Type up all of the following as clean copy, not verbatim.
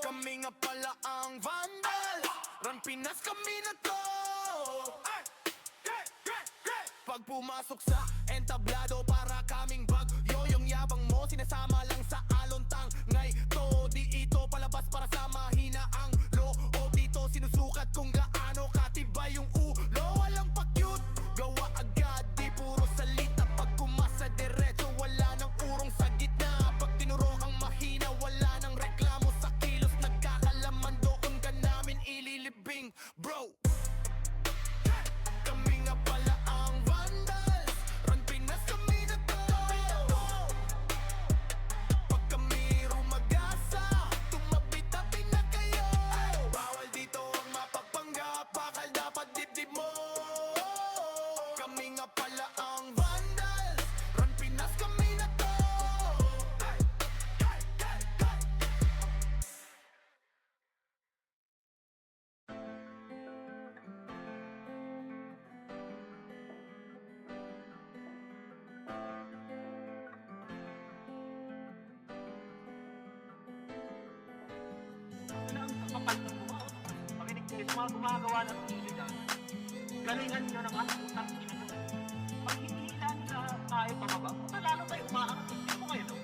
Kami nga pala ang Vandals, Run Pinas kami na to. Pag pumasok sa entablado, para kaming bagyo. Yung yabang mo sinasama lang sa alontang. Ngay to, di ito palabas para sa mahina ang loob. Dito sinusukat kung gaano katibay yung ulo. Walang pa-cute, gawa agad, di puro salita. Pag kumasa diretso, wala nang urong sa gitna. Pag tinuro ang mahina, wala nang reklamo sa kilos. Nagkakalaman doon ka namin ililibing, bro. Kami nga pala ang Vandals, Run Pinas kami na to. Pag kami rumagasa, tumabi-tabi na kayo. Bawal dito ang mapapanggap, bakal dapat dibdib mo. Kami nga pala ang Vandals, Run Pinas kami na to. Ang kapal ng mga makinig kayo sa mga gumagawa ng video dyan. Galingan nyo ng ang utang ina nyo. Pag hinihila nila tayo pababa, lalo tayo umaangat. Hindi mo kayo, no?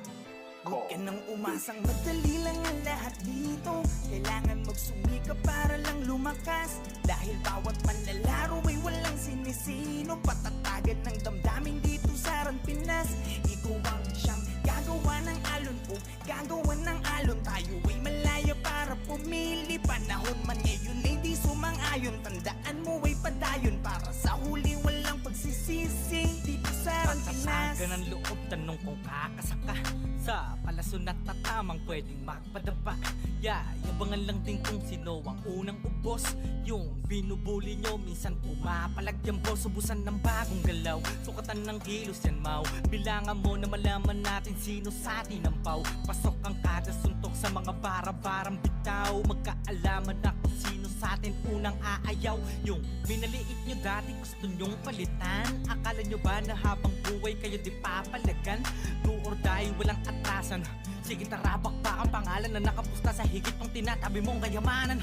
Huwag ka nang umasang madali lang ang lahat dito. Kailangan magsumikap para lang lumakas. Dahil bawat manlalaro ay walang sinisino. Patatagan ng damdamin dito sa Run Pinas. Ikaw ang siyang gagawa ng alon o gagawa ng alon. Tayo ay malaya para pumili. Panahon man ngayon ay di sumang-ayon. Tandaan mo ay padayon para sa huli walang pagsisisi. Dito sa Run Pinas. Patasagan ng loob, tanong kung kakasaka. Sa palason at tatamang pwedeng magpadapa. Yabangan lang din kung sino ang unang ubos. Yung binubuli nyo minsan pumapalag yan boss. Ubusan ng bagong galaw, sukatan ng kilos yan mau. Bilangan mo na malaman natin sino sa atin ang pau. Pasok ang kagasuntok sa mga bara-barang bitaw. Magkaalaman na kung sino sa atin unang aayaw. Yung minaliit nyo dati gusto nyong palitan. Akala nyo ba na habang buhay kayo di papalagan? Do or die, walang atrasan. Sige tarabak pa ang pangalan na nakapusta sa higit ng tinatabi mong kayamanan.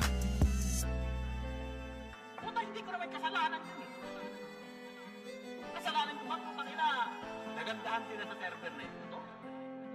Puta, hindi ko naman kasalanan yun eh. Kasalanan ko ba kung kanila nagandahan sila sa server na ito?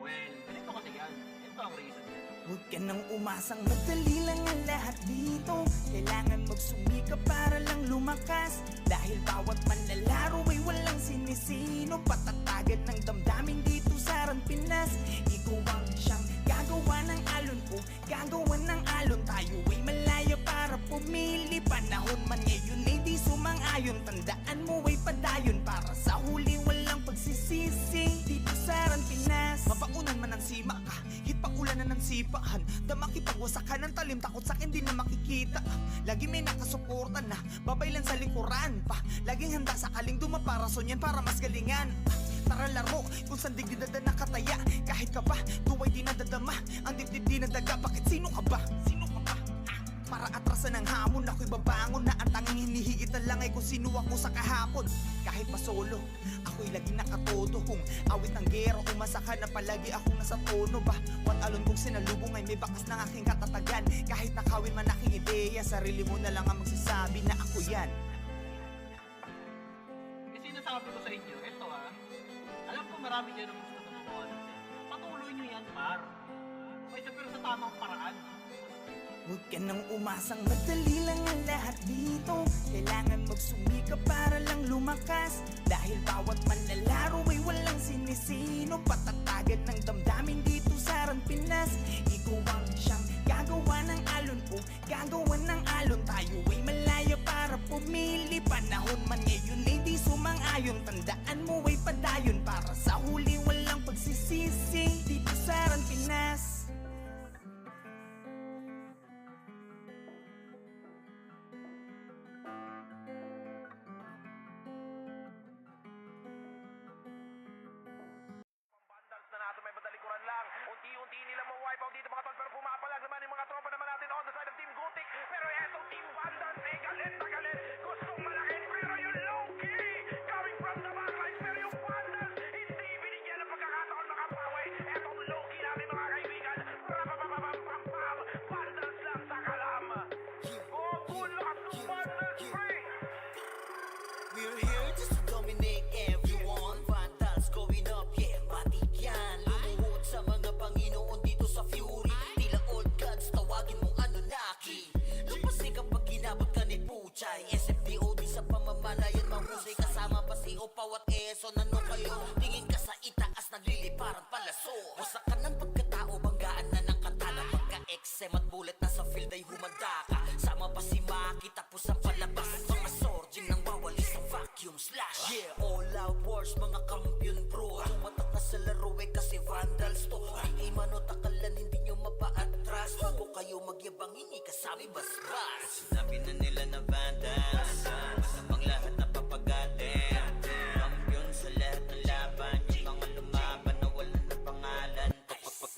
Well, ganito kasi yan. Ito ang reason yan. Huwag ka nang umasang madali lang ang lahat dito. Kailangan magsumikap para lang lumakas. Dahil bawat manlalaro ay walang sinisino. Patatagan ng damdamin dito sa Run Pinas. Ikaw ang siyang gagawa ng alon o gagawa ng alon. Tayo ay malaya para pumili. Panahon man ngayon ay di sumang-ayon. Tandaan mo ay padayon para sa huli walang pagsisisi. Dito sa Run Pinas. Mabaunan man ang sima ka, hit pa ulanan ng sipahan. Damaki pagwasakan ng talim, takot sa'kin di na makikita. Lagi may nakasuporta na, babaylan sa likuran pa. Laging handa sa kaling dumaparason yan para mas galingan. Tara laro, kung saan dignidad na nakataya. Kahit ka ba, tuway di nadadama. Ang dibdib di nadaga, bakit sino ka ba? Sino ka ba? Para atrasan ng hamon, ako'y babangon na ang tanging hinihigit na lang ay kung sino ako sa kahapon. Kahit pa solo, ako'y laging nakatodo. Kung awit ng gero, umasa ka na palagi akong nasa tono ba? What alon kung sinalubong ay may bakas ng aking katatagan. Kahit nakawin man aking ideya, sarili mo na lang ang magsasabi na ako yan. Eh sinasabi ko sa inyo, ito alam ko marami dyan ang gusto gumawa ng server. Patuloy nyo yan, par. Okay, pero sa tamang paraan. Huwag ka nang umasang madali lang ang lahat dito. Kailangan magsumikap para lang lumakas. Dahil bawat manlalaro ay walang sinisino. Patatagan ng damdamin dito sa Run Pinas. Ikaw ang siyang gagawa ng alon o gagawa ng alon. Tayo ay malaya para pumili. Panahon man ngayon ay di sumang-ayon. Tandaan mo ay padayon para sa huli walang pagsisisi. Dito sa Run Pinas. Vandals na natin may badalikuran lang. Unti-unti nila ma-wipe out dito mga tol. Pero pumapalag naman yung mga tropa naman natin on the side of Team Gothic. Pero etong Team Vandals ay galit na galit. Gustong malakin pero yung low-key coming from the backlines. Pero yung Vandals hindi binigyan ng pagkakataon makapawi. Etong low-key natin mga kaibigan. susunod ay humanda ka. Sama pa si Maki tapos ang palabas. Mga sorging nang wawalis ang vacuum slash. Yeah, all out wars mga kampiyon bro. Tumatak na sa laro eh kasi vandals to. Hindi mano takalan hindi nyo mapa-atras. Bago kayo magyabang hindi kasami basbas. Sinabi na nila na vandals, masamang lahat na papagatin. Kampiyon sa lahat ng laban, yung mga lumaban na wala na pangalan.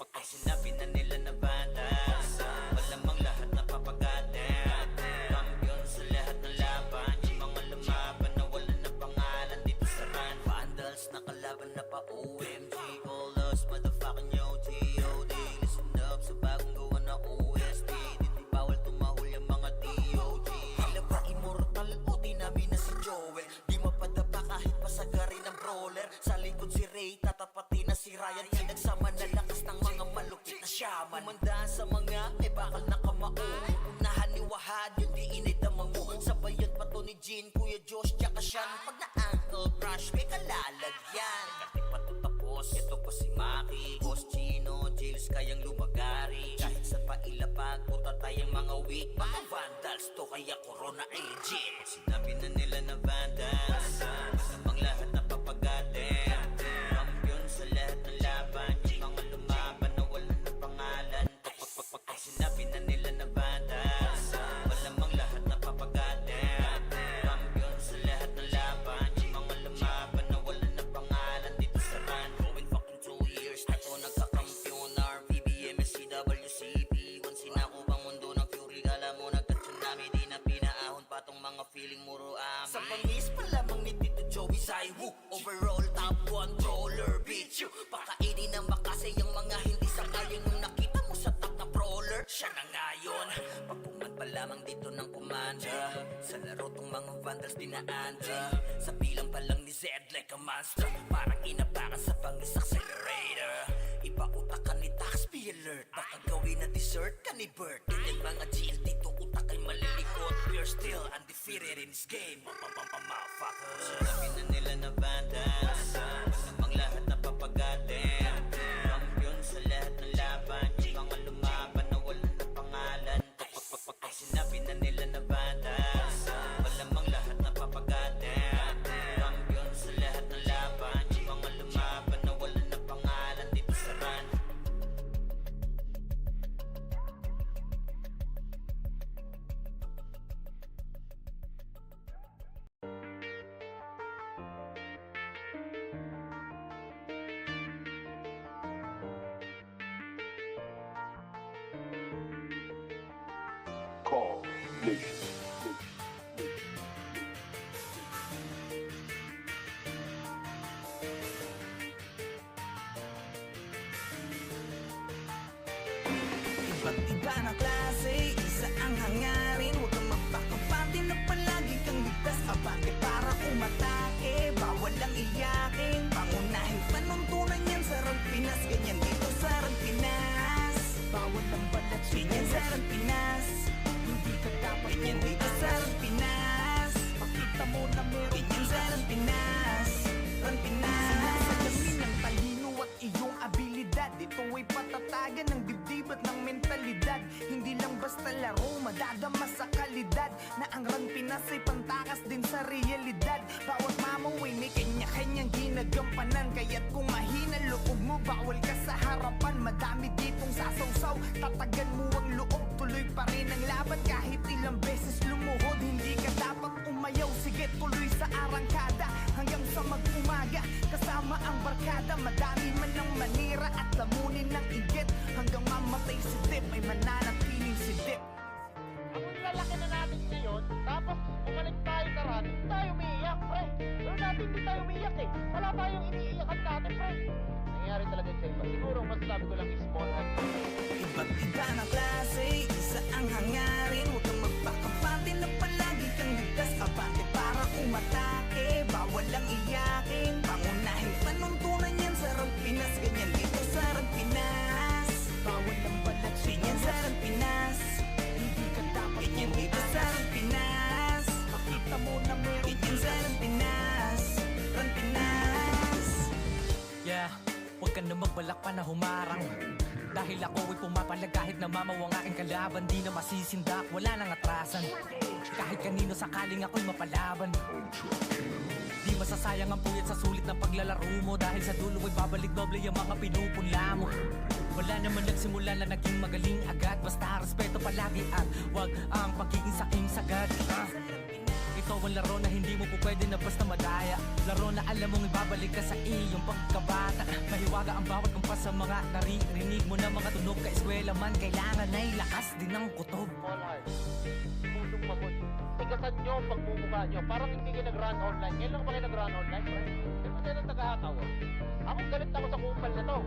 Pag sinabi na nila na vandals, malamang lahat na papagatin. Kampiyon sa lahat ng laban, yung mga lumaban na wala na pangalan dito sa run. Vandals na kalaban na pa OMG, all us motherfucking yo G.O.D. Listen up sa bagong gawa na OST. Dito bawal tumahol yung mga D.O.G. Tila ba immortal o di namin na si Joel? Di mapadapa kahit pasagarin ng brawler. Sa likod si Ray, tatapatin na si Ryan. Nagsama na lakas ng mga malupit na shaman. Umandaan sa mga may bakal na kamao. Unahan ni Wahad, yun di inidamang mo. Sabayan pa to ni Jean, Kuya Josh, tsaka Sean. Pag na-ankle crush, may kalalagyan. Kahit pa to tapos, ito pa si Maki, Boss Chino, Jills kayang lumagari. Kahit sa pailapag, punta tayong mga weak. Mga vandals to, kaya corona agent. Sinabi na nila na vandals, masamang lahat na papagatin. Kampiyon sa lahat ng laban, yung mga lumaban na wala na pangalan. Pag sinabi na nila na vandals, malamang lahat na papagatin. Kampiyon sa lahat ng laban, yung mga lumaban na wala na pangalan dito sa run. Going fucking 2 years na to nagkakampiyon. RPBM, SCWCP, wansin ako bang mundo ng fury. Kala mo nagka-tsunami, di na pinaahon pa tong mga feeling muro amin. Sa pangis pa lamang ni Tito Joey Saiwu, overall top 1 brawler, bitch you. Pakainin ng makasay ang mga hindi sangayon. Nung nakita mo sa top na brawler, siya na ngayon. Pagpuman pa lamang dito ng kumanda, sa laro tong mga vandals dinaanda. Sa bilang pa lang ni Zed like a monster, parang inapakan sa pangis accelerator. Ipautak ka ni Tax, be alert. Baka gawin na dessert ka ni Bert. Ganyan mga GL dito utak ay malilikot. We're still undefeated in this game. Motherfuckers. Sinabi na nila na vandals, masamang lahat na papagatin. Kampiyon sa lahat ng laban, yung mga lumaban na wala na pangalan. Pag sinabi na nila na vandals, malamang lahat na papagatin. Kampiyon sa lahat ng laban, yung mga lumaban na wala na pangalan dito sa run. Call Nation. Iba't iba na klase, isa ang hangarin. Huwag kang magpakapante na palagi kang ligtas. Abante para umatake, bawal lang iyakin. Pangunahing panuntunan yan sa Rang Pinas. Ganyan dito sa Rang Pinas. Bawal lang balat, ganyan sa Rang Pinas. Hindi ka dapat ganyan dito sa Rang Pinas. Pakita mo na meron ganyan sa Rang Pinas. Rang Pinas. Salamin ng talino at iyong abilidad. Ito ay patatagan ng dibdib at ng mentalidad. Hindi lang basta laro, madadama sa kalidad. Na ang Rang Pinas ay pantakas din sa realidad. Bawat mamaw ay may kanya-kanyang ginagampanan. Kaya't kung mahina loob mo, bawal ka sa harapan. Madami ditong sasawsaw, tatagan mo ang loob. Tuloy pa rin ang laban kahit ilang beses lumuhod. Hindi ka dapat umayaw, sige tuloy sa arangkada. Hanggang sa mag-umaga, kasama ang barkada. Madami man ang manira at lamunin ng igit. Hanggang mamatay si Dip, ay mananatiling si Dip. Ang lalaki na natin ngayon, tapos bumalik tayo sa run, hindi tayo umiiyak, pre. Pero dati hindi tayo umiiyak eh. Wala tayong iniiyakan dati, pre. Nangyari talaga sa iba. Siguro masasabi ko lang is small heart. Iba't iba na klase, isa ang hangarin. Huwag kang magpakapante na palagi kang ligtas. Abante para umatake, bawal lang iyakin. Pangunahing panuntunan yan sa Rang Pinas. Ganyan dito sa Rang Pinas. Bawal lang balat, ganyan sa Rang Pinas. Hindi ka dapat ganyan dito sa Rang Pinas. Pakita mo na meron ganyan sa Rang Pinas. Rang Pinas. Yeah, huwag ka na magbalak pa na humarang. Dahil ako ay Kahit namamaw ang aking kalaban, di na masisindak, wala nang atrasan. Kahit kanino sakaling ako'y mapalaban, di masasayang ang puyat sa sulit ng paglalaro mo. Dahil sa dulo ay babalik doble yung mga pinupunla mo. Wala naman nagsimula na naging magaling agad. Basta respeto palagi at wag ang pagiging saking sagad. Ito ang laro na hindi mo po pwede na basta madaya. Laro na alam mong ibabalik ka sa iyong pagkabata. Mahiwaga ang bawat kumpas sa mga naririnig mo na mga tunog. Ka-eskwela man, kailangan ay lakas din ng kutob. All heart, pusong mabot. Tigasan nyo ang pagmumukha nyo. Parang hindi kayo nag-run online. Ngayon lang ba kayo nag-run online? Di ba tayo ng tagahataw? Ako galit ako sa kupal na to.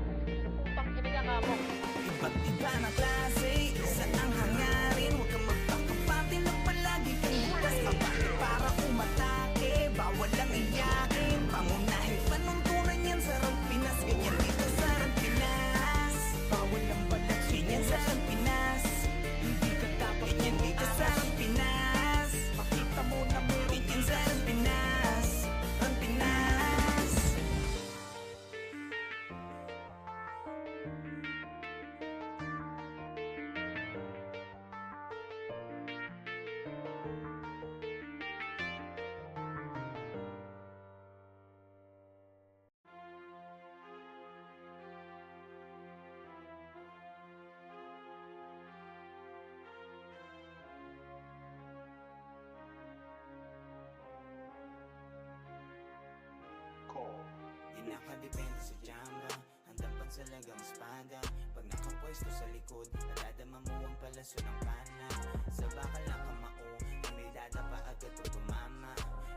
Putang ina nga mo. Iba't iba na klase, isa ang hangarin. Huwag kang magpakapati na palagi kang bukas abante para umatake. Bawal lang iyakin, pangunahin panuntunan yan sa Rampinas. Ganyan dito sa Rampinas. Bawal ang balat, ganyan sa Rampinas. Hindi ka dapat ganyan dito sa Rampinas. Pakita mo na meron ganyan sa Rampinas. Rampinas. Di nakadepende sa tsamba, handang pansalagang espada. Pag nakapwesto sa likod, nadadama mo ang palaso ng pana. Sa bakal na kamao, na may dadapa agad pag tumama.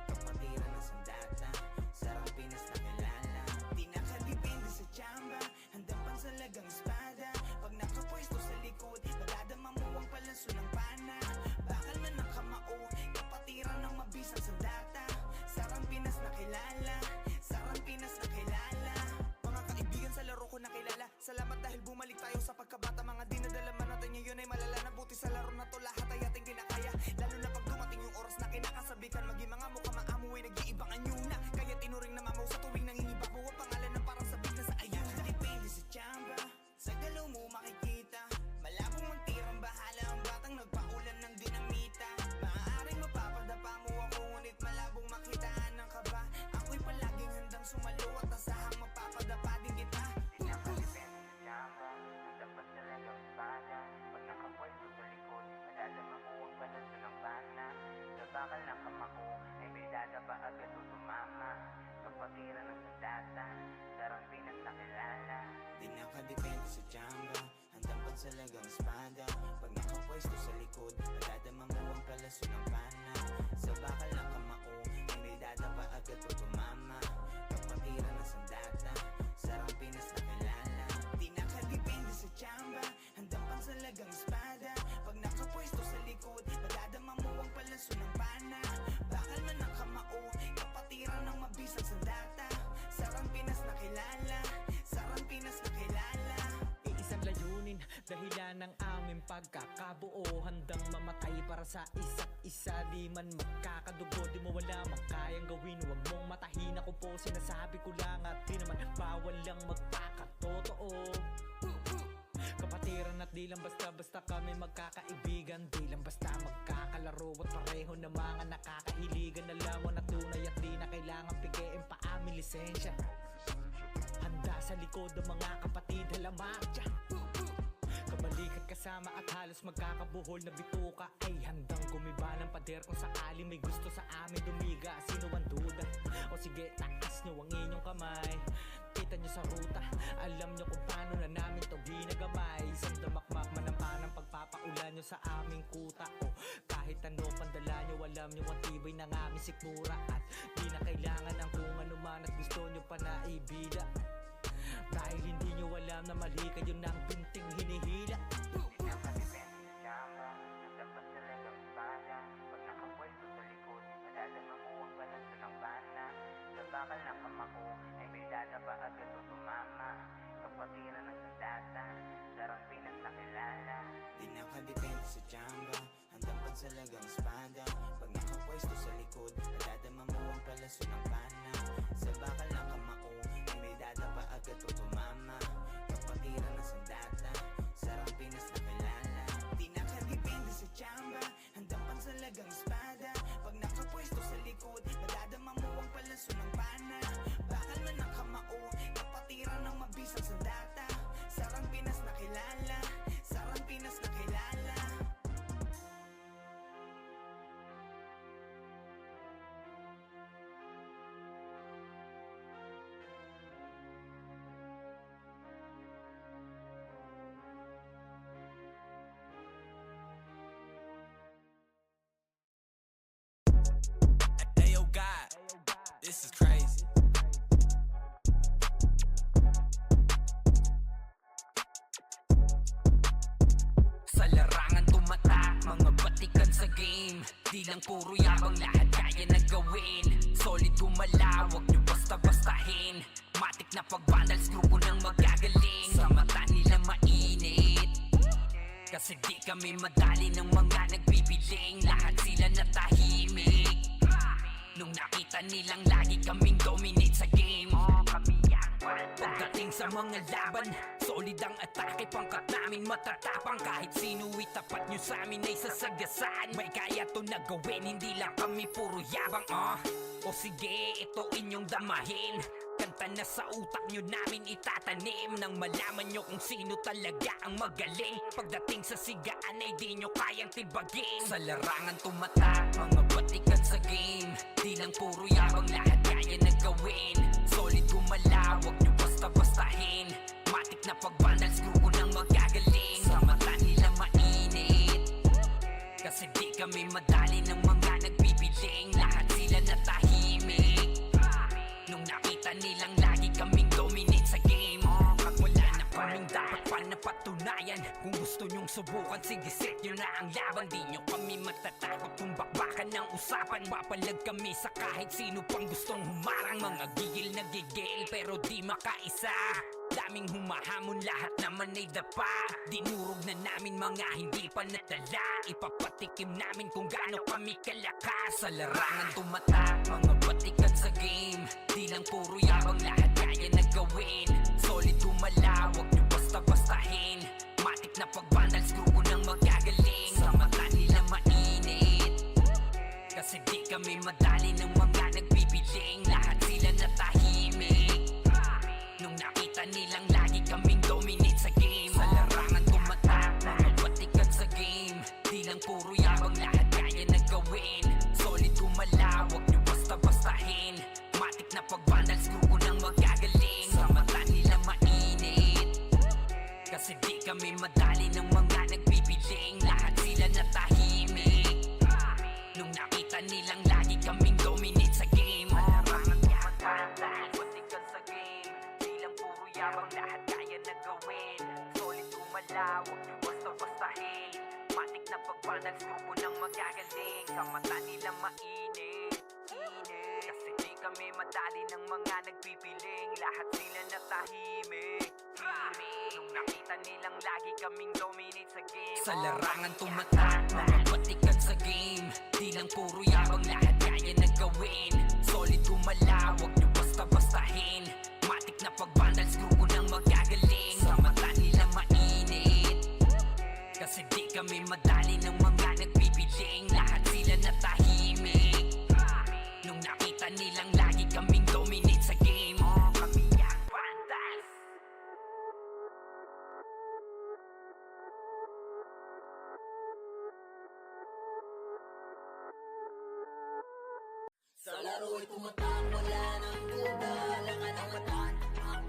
Kapatira ng sandata, sarang Pinas na kilala. Di nakadepende sa tsamba, handang pansalagang espada. Pag nakapwesto sa likod, nadadama mo ang palaso ng pana. Bakal man ng kamao, kapatira ng mabisang sandata. Sarang Pinas na kilala, sarang Pinas na kilala. Mga kaibigan sa laro ko nakilala. Salamat dahil bumalik tayo sa pagkabata. Mga dinadala man natin ngayon ay malala na. Buti sa laro na to lahat ay ating kinakaya. Lalo na pag dumating yung oras na kinakasabikan. Maging mga mukha maamu ay nag-iibang anyo na. Kaya tinuring na mamaw sa tuwing nangingiba mo ang pangalan ng parang sabik na sa ayun. Depende sa tsamba, sa galaw mo makikita. Malabong magtirang bahala ang batang nagpaulan ng dinamita. Maaaring mapapadapa mo ako ngunit malabong makitaan ng kaba. Ako'y palaging handang sumalo at asahang mapapadapa din kita. Pinakadepende sa tsamba, dapat talagang espada. Pag nakapwesto sa likod, madadama mo ang palaso ng pana. Sa bakal na kamao, ay may dadapa agad o tumama. Kapatira ng sandata, sarang Pinas na kilala. Di nakadepende sa tsamba, handang pansalagang espada. Pag nakapwesto sa likod, madadama mo ang palaso ng pana. Sa bakal na kamao, ay may dadapa agad o tumama. Kapatira ng sandata, sarang Pinas na kilala. Di nakadepende sa tsamba, handang pansalagang espada. Pag nakapwesto sa likod, madadama mo ang palaso ng pana. Bakal man ng kamao, kapatira ng mabisang sandata. Sarang Pinas na kilala, sarang Pinas na kilala. Iisang layunin, dahilan ng aming pagkakabuo. Handang mamatay para sa isa't isa. Di man magkakadugo, di mo wala makayang gawin. Huwag mong matahin ako po, sinasabi ko lang. At di naman bawal lang magpakatotoo. Kapatiran at di lang basta-basta kami magkakaibigan. Di lang basta magkakalaro at pareho na mga nakakahiligan. Alam mo na tunay at di na kailangan pigiin pa aming lisensya. Handa sa likod ng mga kapatid, halamak dyan. Kabalikat kasama at halos magkakabuhol na bituka. Ay handang gumiba ng pader kung sakali may gusto sa amin dumiga. Sino ang duda? O sige, taas nyo ang inyong kamay. Kita nyo sa ruta, alam nyo kung paano na namin to ginagamay. Isang damakmak man ang panang pagpapaulan nyo sa aming kuta. O kahit ano pandala nyo, alam nyo ang tibay ng aming sikmura. At di na kailangan ang kung ano man at gusto nyo pa na ibida. Dahil hindi nyo alam na mali kayo ng pinting hinihila. Nakadepende sa tsamba, dapat talagang espada. Pag nakapwesto sa likod, madadama mo ang palaso ng pana. Sa bakal na kamao, ay may dadapa agad o tumama. Kapatira ng sandata, sarang Pinas na kilala. Di nakadepende sa tsamba, handang pansalagang espada. Pag nakapwesto sa likod, madadama mo ang palaso ng pana. Sa bakal na kamao, ay may dadapa agad o tumama. Kapatira ng sandata, sarang Pinas na kilala. Di lang puro yabang, lahat kaya na gawin. Solid gumalaw, wag nyo basta-bastahin. Matik na pag-vandals, grupo ng magagaling. Sa mata nila mainit, kasi di kami madali ng mga nagbibiling. Lahat sila natahimik nung nakita nilang lagi kaming dominate sa game. Pagdating sa mga laban, solid ang atake. Pangkat namin matatapang, kahit sino itapat nyo sa amin ay sasagasaan. May kaya to na gawin, hindi lang kami puro yabang. O sige, ito inyong damahin. Kanta na sa utak nyo namin itatanim, nang malaman nyo kung sino talaga ang magaling. Pagdating sa sigaan ay di nyo kayang tibagin. Sa larangan tumatak, mga batikan sa game. Di lang puro yabang, lahat kaya na gawin. Solid gumalaw, wag nyo basta-bastahin. Matik na pag-vandals, grupo ng magagaling. Sa mata nila mainit, kasi di kami madali ng mga nagbibiling. Lahat sila natahimik nung nakita nilang lagi kaming dominate sa game. Wala na kaming dapat pa napatunayan. Kung gusto nyong subukan, sige set nyo na ang laban. Di nyo kami matatakot kung bakbakan ng usapan. Papalag kami sa kahit sino pang gustong humarang. Mga gigil na gigil pero di makaisa. Daming humahamon, lahat naman ay dapa. Dinurog na namin mga hindi pa natala. Ipapatikim namin kung gaano kami kalakas. Sa larangan tumatak, mga batikan sa game. Di lang puro yabang, lahat kaya na gawin. Solid gumalaw, wag nyo basta-bastahin. Matik na pag-vandals, grupo ng magagaling. Sa mata nila mainit, kasi di kami madali ng mga nagbibiling. Lahat sila natahimik nung nakita nilang lagi kaming dominate sa game. Sa larangan tumatak, mga batikan sa game. Di lang puro yabang, lahat kaya na gawin. Solid gumalaw, wag nyo basta-bastahin. Matik na pag-vandals, grupo ng magagaling. Sa mata nila mainit, kasi di kami madali ng mga nagbibiling. Lahat sila natahimik nung nakita nilang lagi kaming dominate sa game. Larangan tumatak, batikan sa game. Di lang puro yabang, lahat kaya na gawin. Solid gumalaw, wag nyo basta-bastahin. Matik na pag-vandals, grupo ng magagaling. Sa mata nila mainit, kasi di kami madali ng mga nagpipiling. Lahat sila natahimik nung nakita nilang lagi kaming dominate sa game. Sa larangan tumatak, mga batikan sa game. Di lang puro yabang, lahat kaya na gawin. Solid gumalaw, wag nyo basta-bastahin. Matik na pag-vandals, grupo ng magagaling. Sa mata nila mainit, kasi di kami madali ng mga nagbibiling. Lahat sila natahimik nung nakita nilang lagi kaming dominate sa game. Kami ang vandals. Sa laro'y tumatak, wala nang duda. Lakan ang mata,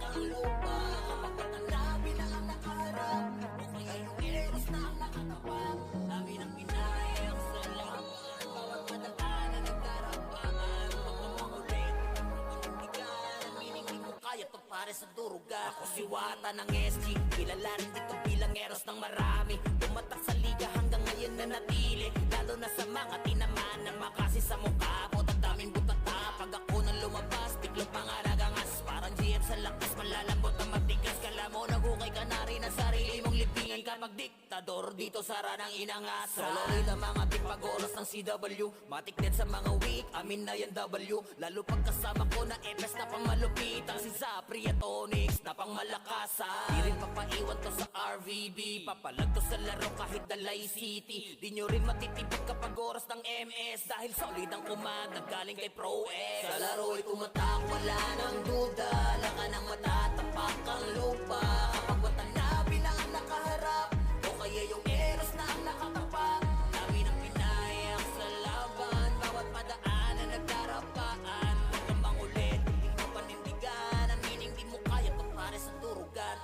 ang lupa. Kapag matanda, bilang ang nakaharap. O kaya yung eros na ang nakatapak. Namin ang pinayak sa laban. Bawat madaan na nagkarapangan. Pagkamangulit, pagkamantigan. Ang mining di mo kaya to pare sa durugan. Ako si Wata ng SG, kilala rin dito bilang eros ng marami. Tumatak sa liga hanggang ngayon na natili. Lalo na sa mga tinaman na makasi sa mukha. Daming butata, pag ako nang lumabas, tiklop ang aragangas. Parang GM sa lakas, malalambot na matigas. Kala mo naghukay ka na rin ang sarili mong libingan. Kapag diktador dito sa ranang inangas. Solo rin ang mga pag-oras ng CW. Matik din sa mga weak, amin na yan W. Lalo pagkasama ko na FS na pang malupitan. Si Zapri at Onyx na pang malakasan. Di rin papaiwan to sa RVB. Papalag to sa laro kahit Dalay City. Di nyo rin matitipid kapag oras ng MS. Dahil solid ang command, galing kay Pro X. Sa laro'y tumatak, wala nang duda. Lakan ang mata, tapak ang lupa. Kapag matanda, bilang ang nakaharap. O kaya yung eros na ang nakatapak. Dami ng pinayak sa laban. Bawat padaan na nagkarapaan. Huwag kang mangulit, hindi mo panindigan. Ang meaning di mo kaya to pare sa durugan.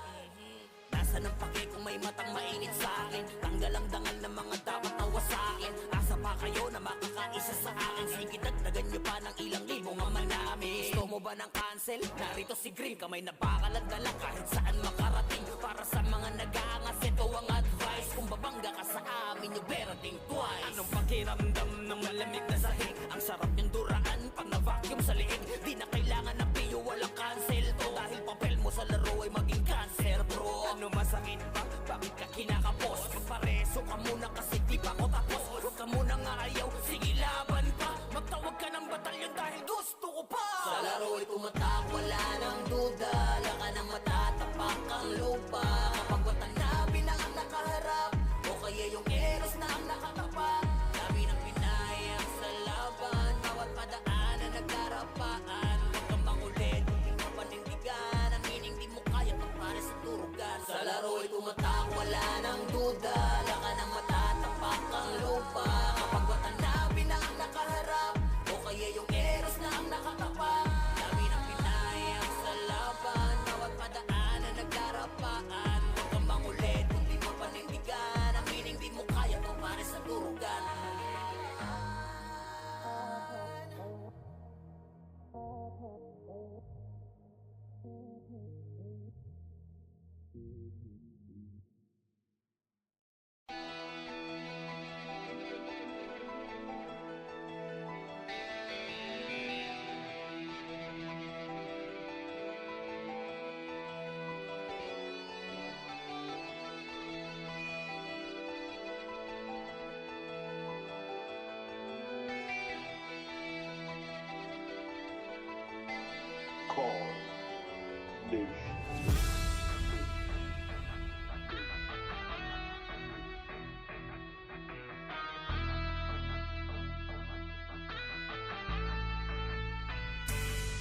Nasa ng pake kung may matang mainit sa akin. Tanggal ang dangal ng mga dapat tawa sa akin. Asa pa kayo na makakaisa sa akin. Sige, dagdagan nyo pa ng ilang libong ama namin. Gusto mo ba ng cancel? Narito si Green, kamay na bakalag na lang kahit saan makarating. Para sa mga nag-aangas, ito ang advice. Kung babangga ka sa amin, amin yung berating twice. Anong pakiramdam ng malamig na sahig? Ang sarap yung duraan pag na-vacuum sa liig. Di na kailangan ng piyo, walang cancel to. Dahil papel mo sa laro ay maging cancer, bro. Ano masakit ba? Bakit ka kinakapos? Magpareso ka muna kasi di pa ako tapos. Huwag ka muna nga ayaw, sige laban pa. Magtawag ka ng batalyon dahil gusto ko pa. Sa laro ay tumatak, wala nang duda. Laka ng matatapak ang lupa. Kapag watanabi na ang nakaharap, o kaya yung eros na ang nakatapak. Dami ng pinayang sa laban, bawat padaanan nagkarapaan. Huwag kang makulit, hindi ka panindigan. Ang meaning di mo kaya para sa turugan. Sa laro ay tumatak, wala nang duda. Laka ng matatapak ang lupa. Kapag watanabi na ang nakaharap, o kaya yung eros na ang nakatapak. Dami ng pinayang sa laban, bawat padaanan nagkarapaan. Huwag kang mangulit kung di mo panindigan. Ang meaning di mo kaya para sa turugan.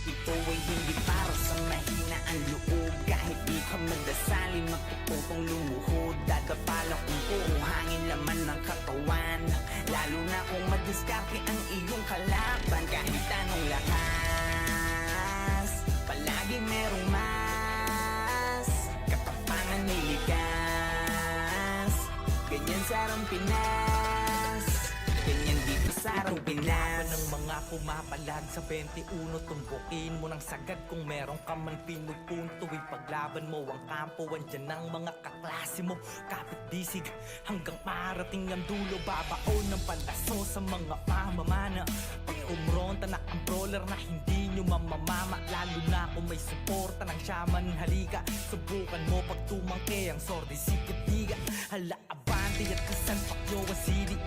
Ito ay hindi para sa mahina ang loob. Kahit di ka magdasalin, magpuputong lumuhod. Dadapalang kung puro hangin laman ng katawan. Lalo na kung madiskarte ang iyong kalaban. Kahit anong lakas, palagi merong mas. Katapangan may likas. Ganyan sarang Pinas, ganyan dito sarang Pinas. Ng mga pumapalag sa 21, tumbukin mo ng sagad kung meron ka man pinupunto. Ipaglaban mo ang kampo, andyan ang mga kaklase mo. Kapit disig hanggang marating ang dulo. Babaon ng palaso sa mga pamamana. Pag kumronta na ang brawler na hindi nyo mamamama. Lalo na kung may suporta ng shaman, halika. Subukan mo pag tumangke ang sordi sikitiga. Hala abante at kasan pakyo ang sili.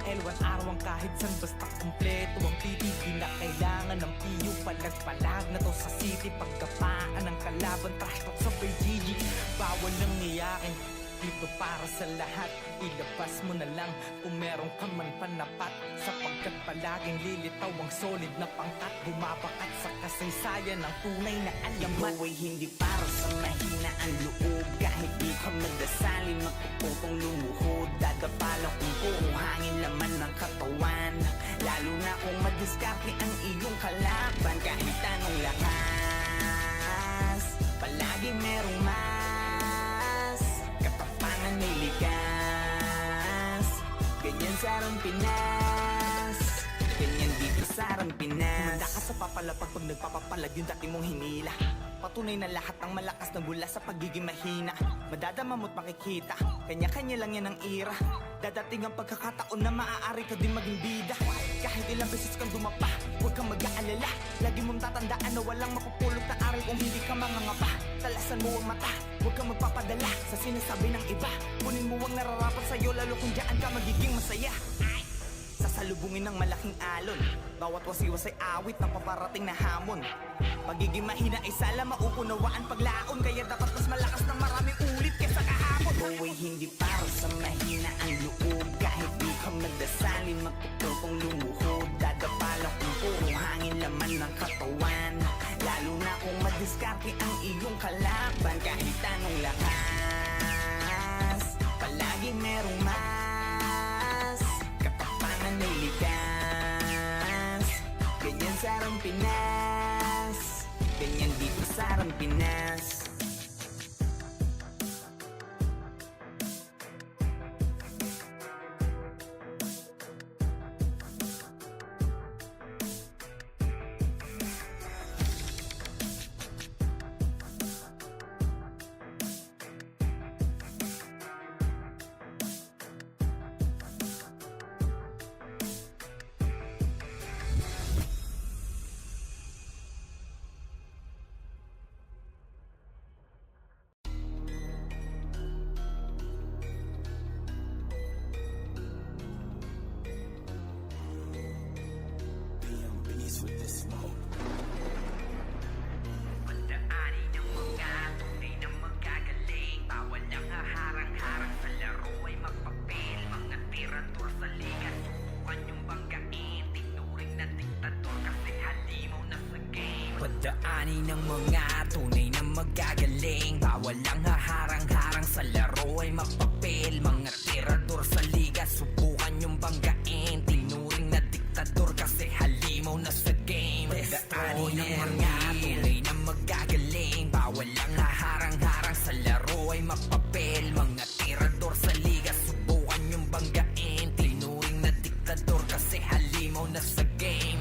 L1 araw kahit san basta kumpleto ang titi. Di na kailangan ng piyo, palag-palag na to sa city. Pagkapaan ng kalaban, trash talk sa PGG. Bawal nang iyakin, dito para sa lahat. Ilabas mo na lang kung meron ka man panapat. Sapagkat palaging lilitaw ang solid na pangkat. Bumabakat sa kasaysayan ng tunay na alamat. Ito ay hindi para sa mahina ang loob. Kahit di ka magdasalin, magpuputong lumuhod. Dadapalang kung puro hangin laman ng katawan. Lalo na kung madiskarte ang iyong kalaban. Kahit anong lakas, palagi merong mas. Katapangan may likas. Ganyan sarang Pinas, ganyan dito sarang Pinas. Manda ka sa papalapag pag nagpapapalag yung dati mong hinila. Patunay na lahat ng malakas na mula sa pagiging mahina. Madadama mo't makikita, kanya-kanya lang yan ang ira. Dadating ang pagkakataon na maaari ka din maging bida. Kahit ilang beses kang dumapa, huwag kang mag-aalala. Lagi mong tatandaan na walang mapupulot na aral kung hindi ka mangangapa. Talasan mo ang mata, huwag kang magpapadala sa sinasabi ng iba. Kunin mo ang nararapat sa'yo, lalo kung dyan ka magiging masaya. Sasalubungin ng malaking alon, bawat wasiwas ay awit ng paparating na hamon. Pagiging mahina ay sala mauunawaan paglaon. Kaya dapat mas malakas ng maraming ulit kesa kahapon. Ito ay hindi para sa mahina ang loob. Kahit di ka magdasalin, magpuputong lumuhod. Dadapalang kung puro hangin laman ng katawan. Lalo na kung madiskarte ang iyong kalaban. Kahit anong lakas, palagi merong mas. Katapangan may likas. Ganyan sarang Pinas, ganyan dito sarang Pinas. Padaanin ng mga tunay na magagaling. Bawal ang haharang-harang sa laro ay mapapil. Mga tirador sa liga, subukan yung banggain. Tinuring na diktador kasi halimaw na sa game. Padaanin ng mga tunay na magagaling. Bawal ang haharang-harang sa laro ay mapapil. Mga tirador sa liga, subukan yung banggain. Tinuring na diktador kasi halimaw na sa game.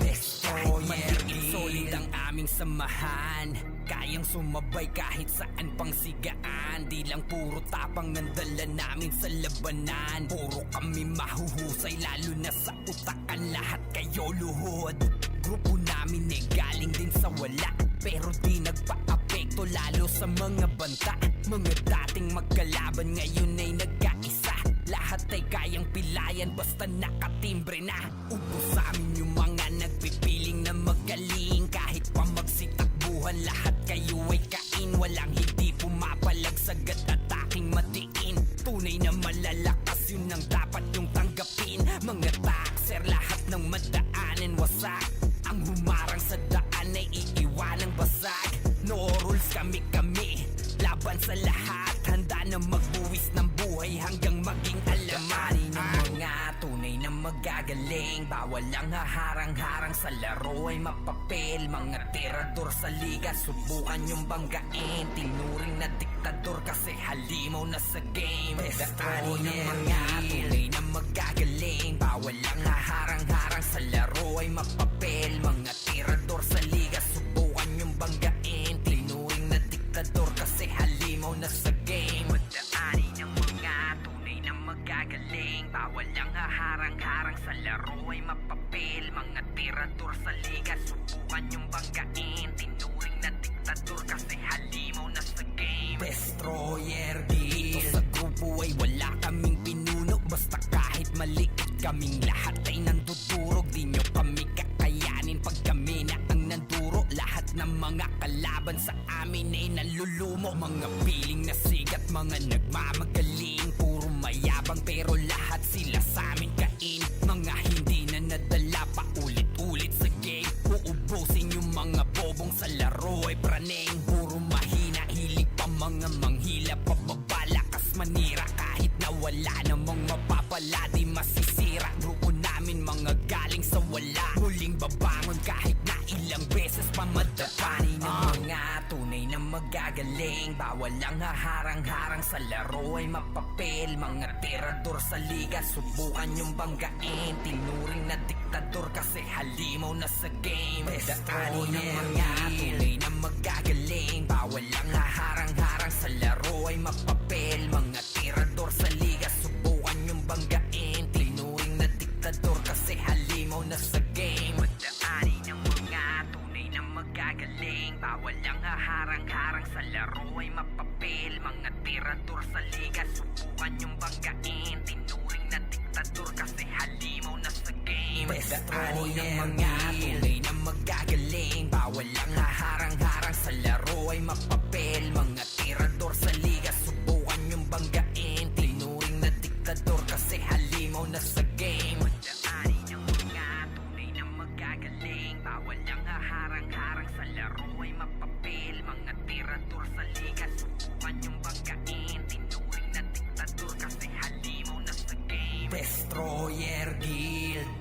Maliit solid ang aming samahan. Kayang sumabay kahit saan pang sigaan. Di lang puro tapang ng dala namin sa labanan. Puro kami mahuhusay lalo na sa utakan. Lahat kayo luhod. Grupo namin eh galing din sa wala, pero di nagpa-apekto lalo sa mga banta. Mga dating magkalaban ngayon ay nagkaisa. Lahat ay kayang pilayan basta nakatimbre na. Upo sa amin yung mga nagpipiling na magaling. Kahit pa magsitakbuhan lahat kayo ay kain. Walang hindi pumapalag sagad at aking matiin. Tunay na malalakas yun ang dapat yung tanggapin. Mga taxer lahat ng madaanan wasak. Ang humarang sa daan ay iiwanang basag. No rules kami-kami, laban sa lahat. Handa na magbuwis ng buhay hanggang maging alaman. Ng mga tunay na magagaling. Bawal ang haharang-harang sa laro ay mapapil. Mga tirador sa liga, subukan yung banggain. Tinuring na diktador kasi halimaw na sa game. Padaanin ng mga tunay na magagaling. Bawal ang haharang-harang sa laro ay mapapil. Mga tirador sa liga, subukan yung banggain. Tinuring na diktador kasi halimaw na sa game. Padaanin ng mga tunay na magagaling. Bawal ang haharang-harang sa laro ay mapapil. Mga tirador sa liga, subukan yung banggain. Tinuring na diktador kasi halimaw na sa game. Destroyer dito sa grupo ay wala kaming pinuno. Basta kahit maliit kaming lahat ay nandudurog. Di nyo kami kakayanin pag kami na ang nanduro. Lahat ng mga kalaban sa amin ay nalulumo. Mga piling na sigat, mga nagmamagaling. Puro mayabang pero lahat sila sa amin kain. Mga hindi na nadala pa ulit-ulit sa game. Uubusin yung mga bobong sa laro ay praneng. Puro mahina, hilig pa mga manghila. Pababalakas manira kahit na wala namang mapapala. Di masisira grupo namin mga galing sa wala. Muling babangon kahit na ilang beses pa madapani ng mga tunay na magagaling. Bawal ang haharang-harang sa laro ay mapapil. Mga tirador sa liga, subukan yung banggain. Tinuring na diktador kasi halimaw na sa game. Padaanin ng mga tunay na magagaling. Bawal ang haharang-harang sa laro ay mapapil. Mga tirador sa liga, subukan yung banggain. Tinuring na diktador kasi halimaw na sa game. Padaanin ng mga tunay na magagaling. Bawal ang haharang-harang sa laro ay mapapil. Mga tirador sa liga, subukan yung banggain. Tinuring na diktador kasi halimaw na sa game. Padaanin ng mga tunay na magagaling. Bawal ang haharang-harang sa laro ay mapapil. Mga tirador sa liga, subukan yung banggain. Tinuring na diktador kasi halimaw na sa game. Padaanin ng mga tunay na magagaling. Bawal ang haharang-harang sa laro ay mapapil. Mga tirador sa liga, subukan yung banggain. Tinuring na diktador kasi halimaw na sa game. Destroyer Guild.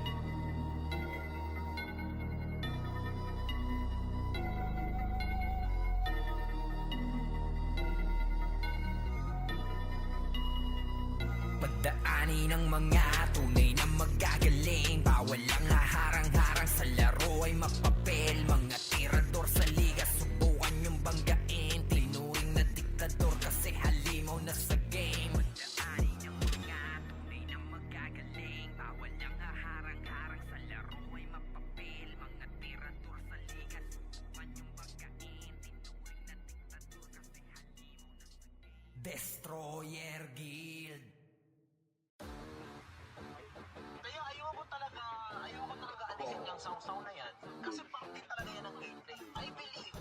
Padaanin ng mga tunay na magagaling. Bawal ang haharang-harang sa laro ay mapapil. Mga tirador sa liga, subukan yung banggain. Tinuring na diktador kasi halimaw na sa game. Padaanin ng mga tunay na magagaling. Bawal ang haharang-harang sa laro ay mapapil. Mga tirador sa liga, subukan yung banggain. Tinuring na diktador kasi halimaw na sa game. Destroyer Guild. Kaya ayoko talaga alisin yung sausaw na yan. Kasi parte talaga yan ng gameplay. I believe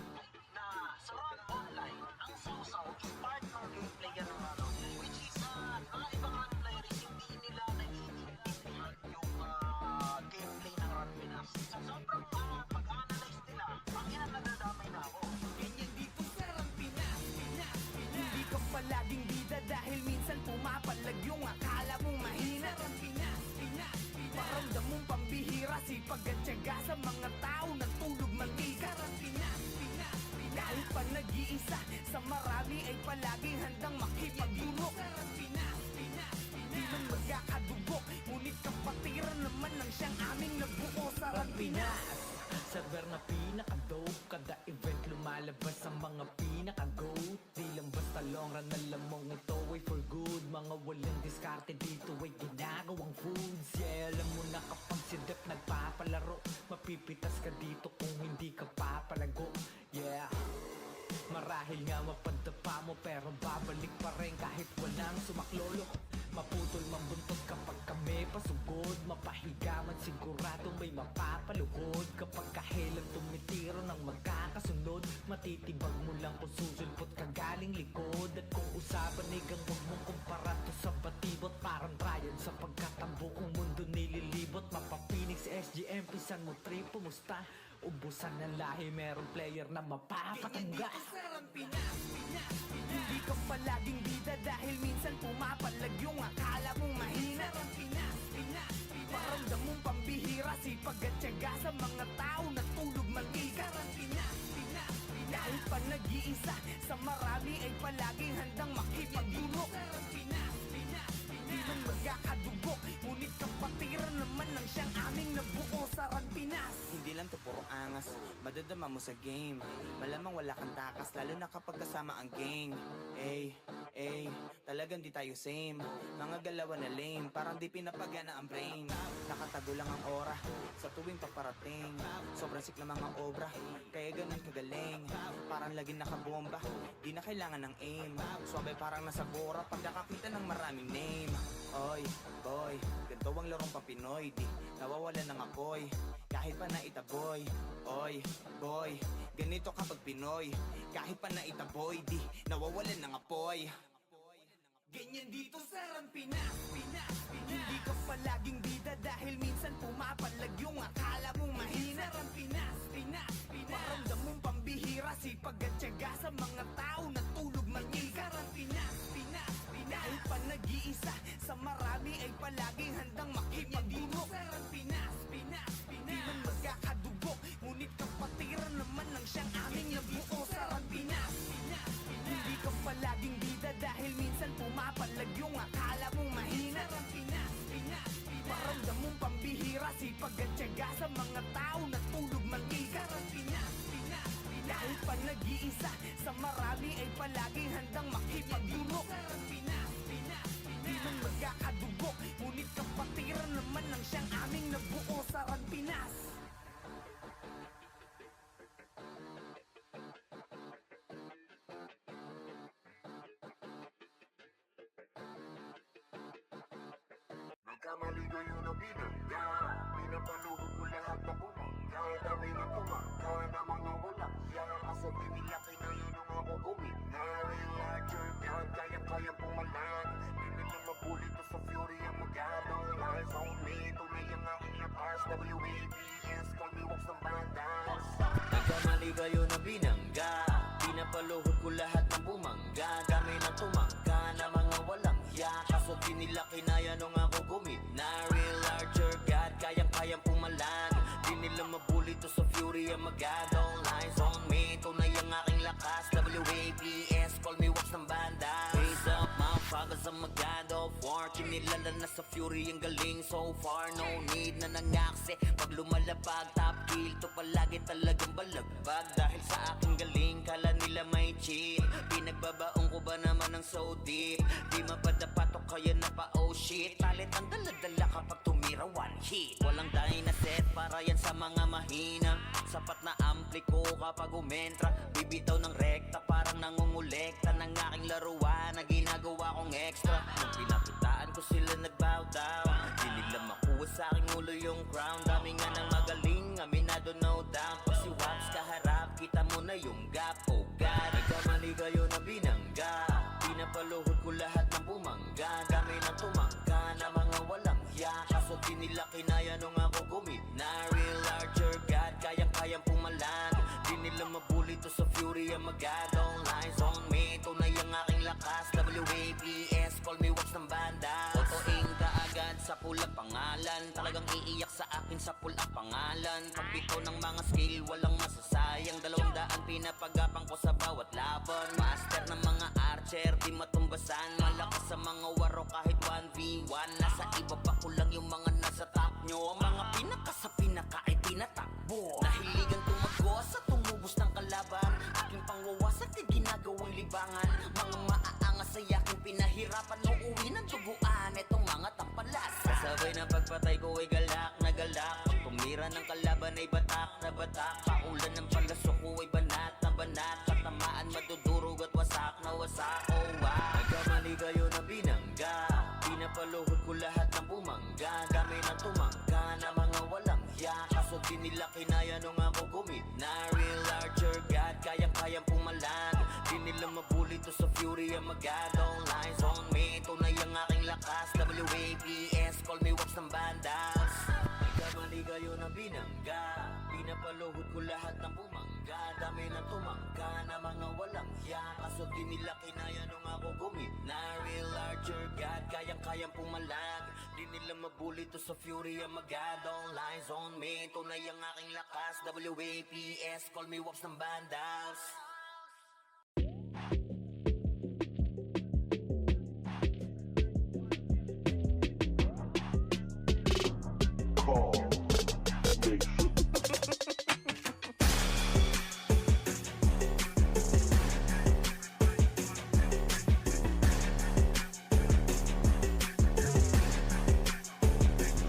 na sa Run Online, ang sausaw is part ng gameplay yan ng ano. Which is, mga ibang run players, hindi nila naiintindihan yung gameplay ng Run Pinas. So, sobrang pag-analyze nila, ang ina nadadamay na palaging bida dahil minsan pumapalag yung akala mong mahina. Sarang Pinas, Pinas, Pinas. Paramdam mong pambihira, sipag at tiyaga sa mga tao na tulog mantika. Sarang Pinas, Pinas, Pinas. Kahit pa nag-iisa, sa marami ay palaging handang makipagdulok. Sarang Pinas, Pinas, Pinas. Di man magkakadugo, ngunit kapatiran naman ng siyang aming nabuo. Sarang Pinas. Server na pinaka-dope, kada event lumalabas ang mga pinaka-goat. Di lang basta long run, alam mong ito ay for good. Mga walang diskarte dito ay ginagawang foods. Yeah, alam mo na kapag si Dep nagpapalaro, mapipitas ka dito kung hindi ka papalago. Yeah, marahil nga mapadapa mo pero babalik pa rin kahit walang sumaklolo. Maputol man buntot kapag kami pasugod, mapahiga man sigurado may mapapaluhod. Kapag kahelang tumitiro ng magkakasunod, matitibag mo lang kung susulpot ka galing likod. At kung usapan igang huwag mong kumpara to sa batibot, parang Ryan sapagkat ang buong mundo nililibot. Mapapinix SGM, pisan mo trip, pumusta? Ubusan ng lahi, merong player na mapapatangga. Sarang Pinas, Pinas, Pinas. Hindi ka palaging bida dahil minsan pumapalag yung akala mong mahina. Sarang Pinas, Pinas, Pinas. Paramdam mong pambihira, sipag at tiyaga sa mga tao na tulog mantika. Sarang Pinas, Pinas, Pinas. Kahit pa nag-iisa, sa marami ay palaging handang makipagdulok. Sarang Pinas, Pinas, Pinas. Di man magkakadugo, ngunit kapatiran naman ng siyang aming nabuo. Sarang Pinas. Hindi lang to puro angas, madadama mo sa game. Malamang wala kang takas, lalo na kapag kasama ang gang. Talagang di tayo same. Mga galawan na lame, parang di pinapagana ang brain. Nakatago lang ang aura, sa tuwing paparating. Sobrang sick na mga obra, kaya ganun kagaling. Parang laging nakabomba, di na kailangan ng aim. Suwabe parang nasa bora, pag nakakita ng maraming name. Oy, boy, ganito ang larong papinoy. Di nawawalan ng apoy, kahit pa naitaboy. Oy, boy, ganito kapag Pinoy, kahit pa naitaboy. Di nawawalan ng apoy. Ganyan dito sarang Pinas, Pinas, Pinas. Hindi ka palaging bida dahil minsan pumapalag yung akala mong mahina. Sarang Pinas, Pinas, Pinas. Paramdam mong pambihira, sipag at tiyaga sa mga tao na tulog mantika. Sarang Pinas, Pinas, Pinas. Kahit pa nag-iisa, sa marami ay palaging handang makipagdulok. Sarang Pinas, Pinas, Pinas. Di man magkakadugo, ngunit kapatiran naman ng siyang aming nabuo. Sarang Pinas, Pinas, Pinas. Hindi ka palaging bida dahil minsan pumapalag yung akala mong mahina. Sarang Pinas, Pinas, Pinas. Paramdam mong pambihira, sipag at tiyaga sa mga tao na tulog mantika. Sarang Pinas, Pinas, Pinas. Kahit pa nag-iisa, sa marami ay palaging handang makipagdulok. Sarang Pinas, Pinas, Pinas. Di man magkakadugo, ngunit kapatiran naman ng siyang aming nabuo. Sarang Pinas. Nagkamali kayo na binangga, pinapaluhod ko lahat na bumangga. Dami na tumangga na mga walang siya, kasabi nila kinayo nung ako guminari. Like your God, kaya-kayang pumalag, di nila mabuli to sa fury ang magadong. Lies on me, tunay ang aking lakas. WABS, call me walks ng bandas. Nagkamali kayo na binangga, pinapaluhod ko lahat ng bumangga. Dami na tumangga na mga walang hiya, kaso di nila kinaya nung ako gumina. Real larger God, kayang-kayang pumalag, di nila mabuli to sa fury ang magadong. Lies on me, tunay ang aking lakas. WABS, call me wax ng banda. Raise up, motherfuckers, I'm a god of war. Kinilala na sa fury ang galing so far. No need na nangaksi, pag lumalapag top kill to palagi talagang balagbag. Dahil sa aking galing, kala nila may cheat. Pinagbabaong ko ba naman ng so deep, di mapadapatok kaya na pa oh shit. Talit ang daladala kapag tumira one hit. Walang dahil na set para yan sa mga mahina. Sapat na ampli ko kapag umentra, bibitaw ng rekta parang nangungulekta ng aking laruan na ginagawa kong extra. Nung pinakitaan ko sila nagbow down, di nila makuha sa aking ulo yung crown. Dami nga ng magaling, aminado no doubt. Pag si Waps kaharap, kita mo na yung gap. Oh God, nagkamali kayo na binangga, pinapaluhod ko lahat ng bumangga. Dami na tumangga na mga walang hiya, kaso di nila kinaya nung ako gumina. Real larger God, kayang-kayang pumalag, di nila mabuli to sa fury ang magadong. Lies on me, tunay ang aking lakas. WAPS, call me watch ng banda. Totoing kaagad sa pula pangalan. Talagang iiyak sa akin sa pula pangalan. Pagpito ng mga skill, walang masasayang. 200 pinapagapang ko sa bawat laban. Master ng mga archer, di matumbasan. Malakas sa mga waro kahit 1v1. Nasa iba pa ko lang yung mga nasa top nyo. Ang mga pinaka sa pinaka ay tinatakbo. Nahiligan tumagos sa tumubos ng kalaban. Aking pangwawasak ay ginagawang libangan. Mga maaangas ay aking pinahirapan. Uuwi ng tubuan, etong mga tampalas. Kasabay ng pagpatay ko ay galak na galak. Pag tumira ng kalaban ay batak na batak. Paulan ng palasok ko ay banat na banat. Katamaan madudurog at wasak na wasak. Oh wow, nagkamali kayo na binangga. Pinapaluhod ko lahat ng bumangga. Kami na tumangga na mga walang hiya. Kaso di nila kinaya nung ako gumit na real larger God, kayang-kayang pumalag. Di nila mabuli to sa fury ang magad. All lines on me, tunay ang aking lakas. WAPS, call me watch ng bandas. Nagkamali kayo na binangga. Pinapaluhod ko lahat ng bumangga. Dami na tumangga na mga walang hiya. Kaso di nila kinaya nung ako gumit na real larger God, kayang-kayang pumalag. Di nila mabuli to sa fury ang magad. All lines on me, tunay ang aking lakas. WAPS, call me watch ng bandas.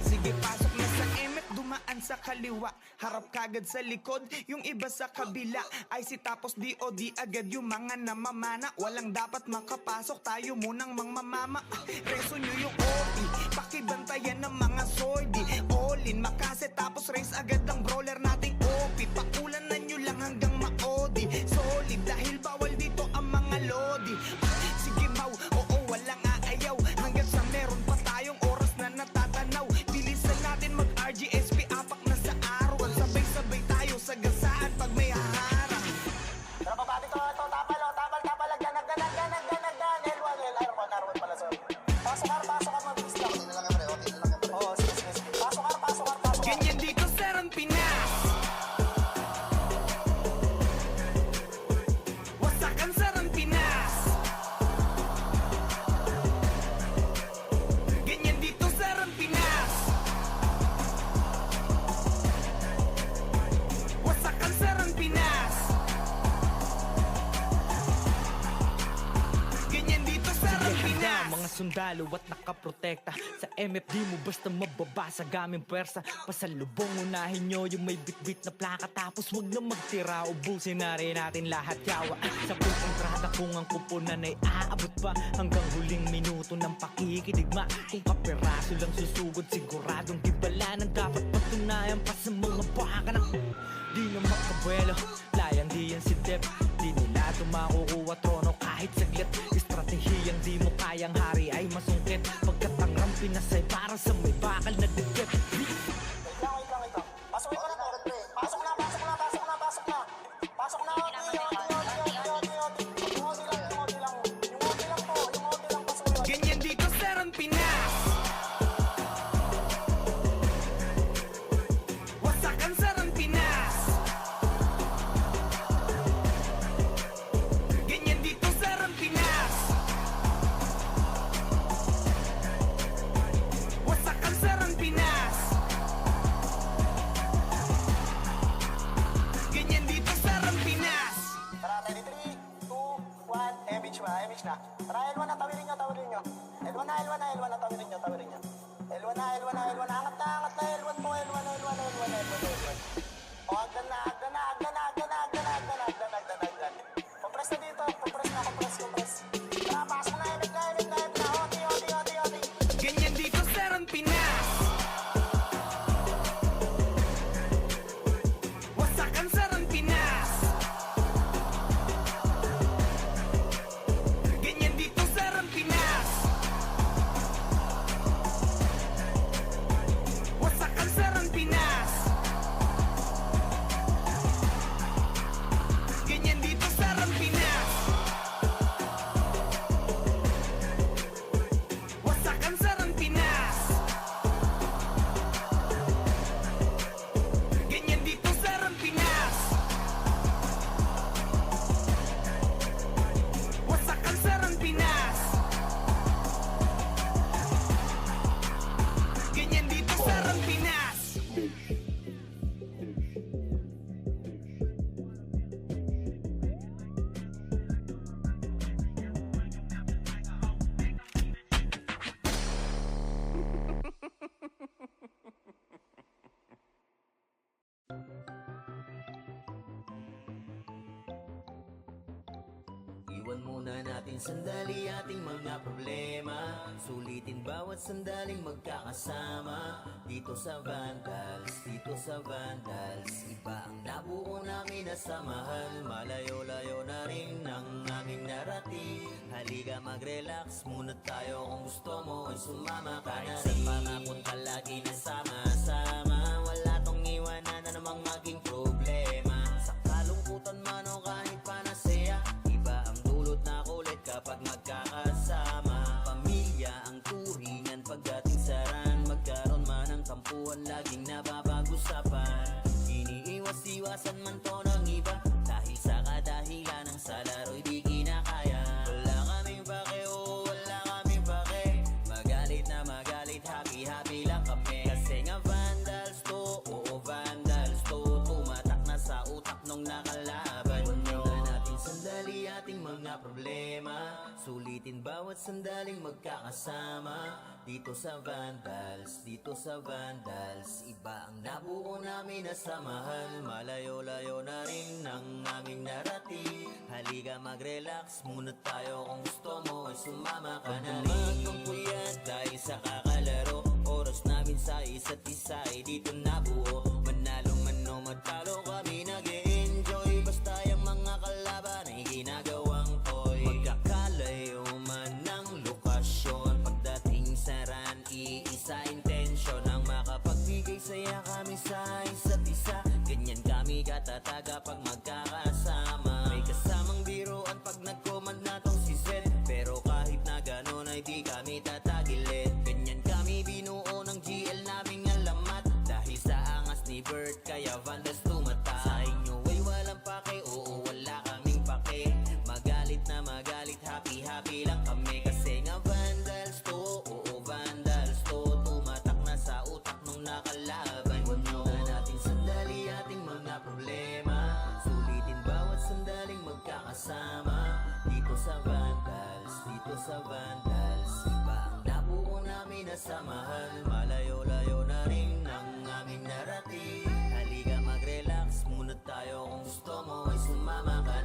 Sige, pasok na sa emet, dumaan sa kaliwa. Harap kagad sa likod, yung iba sa kabila. IC tapos DOD agad yung mga namamana. Walang dapat makapasok, tayo munang mangmamama. Reso nyo yung OE, pakibantayan ng mga sordi. All in, makase tapos race agad ang brawler nating OP. Pakulanan nyo lang hanggang maodi. Solid dahil bawal dito ang mga lodi. Sige mau, oo walang aayaw. Hanggang sa meron pa tayong oras na natatanaw. Bilisan natin mag-RGSP, apak na sa araw. Sabay-sabay tayo sa gasaan pag may haharang. Tara babati ko, ito, tapal, agdan, L1 pala, sorry. Pasok ka, mabilis lang. Okay na lang, pre, Oo, sige. Pasok ka. Ganyan dito sa Pinas. Wasakan sa Pinas. Ganyan dito sa Pinas. Wasakan sa Pinas. Ganyan dito sa Pinas. Mga sundalo at nakaprotekta sa MFD mo basta mababasa gaming pwersa. Pasalubong unahin nyo yung may bitbit na plaka. Tapos wag na magtira, ubusin na rin natin lahat yawa. Sa kontrata kung ang kupunan ay aabot pa hanggang huling minuto ng pakikidigma. Kung kaperaso lang susugod, siguradong tibalan ang dapat patunayan pa sa mga baka na di na makabuelo. Layang di yan si Dep, di nila tumakukuha trono kahit saglit. Estratehiyang di mo kayang hari ay masungkit. Pagkat ang Rampinas ay para sa may bakal na dikit. Wait lang. Pasok na, pre. Pasok na. Yung OD lang po. Ganyan dito sa Pinas. Wasakan sa Pinas. Ganyan dito sa Pinas. Wasakan sa Pinas. Ganyan dito sa Pinas. Tara, 3, 2, 1, MH na. Tara, L1 na, tawirin nyo. L1 na, tawirin nyo. L1 na, angat na, L1 po, L1. O, agdan na. Compress na dito, compress. Tara, pasok na, emit na. Odi. Ganyan dito sa Pinas. Wasakan sa Pinas. Ganyan dito sa Pinas. Wasakan natin sandali ating mga problema. Sulitin bawat sandaling magkakasama. Dito sa Vandals, dito sa Vandals, iba ang nabuo namin na samahan. Malayo-layo na rin ang aming narating. Halika mag-relax muna tayo, kung gusto mo ay sumama ka na rin. Sa pangapunta lagi na sama-sama, wala tong iwanan na namang maging problema. Sa kalungkutan man o kahit panasaya, iba ang dulot na kulit kapag magkakasama. Pamilya ang turingan pagdating sa ran, magkaroon man ng tampuhan laging napapag-usapan. Iniiwas-iwasan man to ng iba, dahil sa kadahilan ng sa laro'y di kinakaya. Wala kaming pake, oo wala kaming pake, magalit na magalit, happy-happy lang kami. Kasi nga Vandals to, oo Vandals to, tumatak na sa utak nung nakalaban nyo. Natin sandali ating mga problema, sulitin bawat sandaling magkakasama. Dito sa Vandals, dito sa Vandals, iba ang nabuo namin na samahan. Malayo-layo na rin ang aming narating. Halika mag-relax muna tayo, kung gusto mo ay sumama ka na rin. Puyat dahil sa kakalaro, oras namin sa isa't isa ay dito nabuo. Manalo man o matalo kami nag-e-enjoy, basta yung mga kalaban ay ginagawang toy. Magkakalayo man ng lokasyon, pagdating sa ran, iisa intensyon ang makapagbigay saya kami sa isa't isa. Ganyan kami katataga pag magkakasama. May kasamang biruan pag nag-command na tong si Zed, pero kahit na ganon ay di kami tatagilid. Ganyan kami binuo ng GL naming alamat, dahil sa angas ni Bert kaya Vandals tumata. Sa inyo ay walang pake, oo wala kaming pake, magalit na magalit, happy-happy lang kami. Kasi nga Vandals to, oo Vandals to, tumatak na sa utak nung nakalaban nyo. Natin sandali ating mga problema, sulitin bawat sandaling magkakasama. Dito sa Vandals, dito sa Vandals, iba ang nabuo namin na samahan. Malayo-layo na rin ang aming narating. Halika mag-relax muna tayo, kung gusto mo ay sumama ka na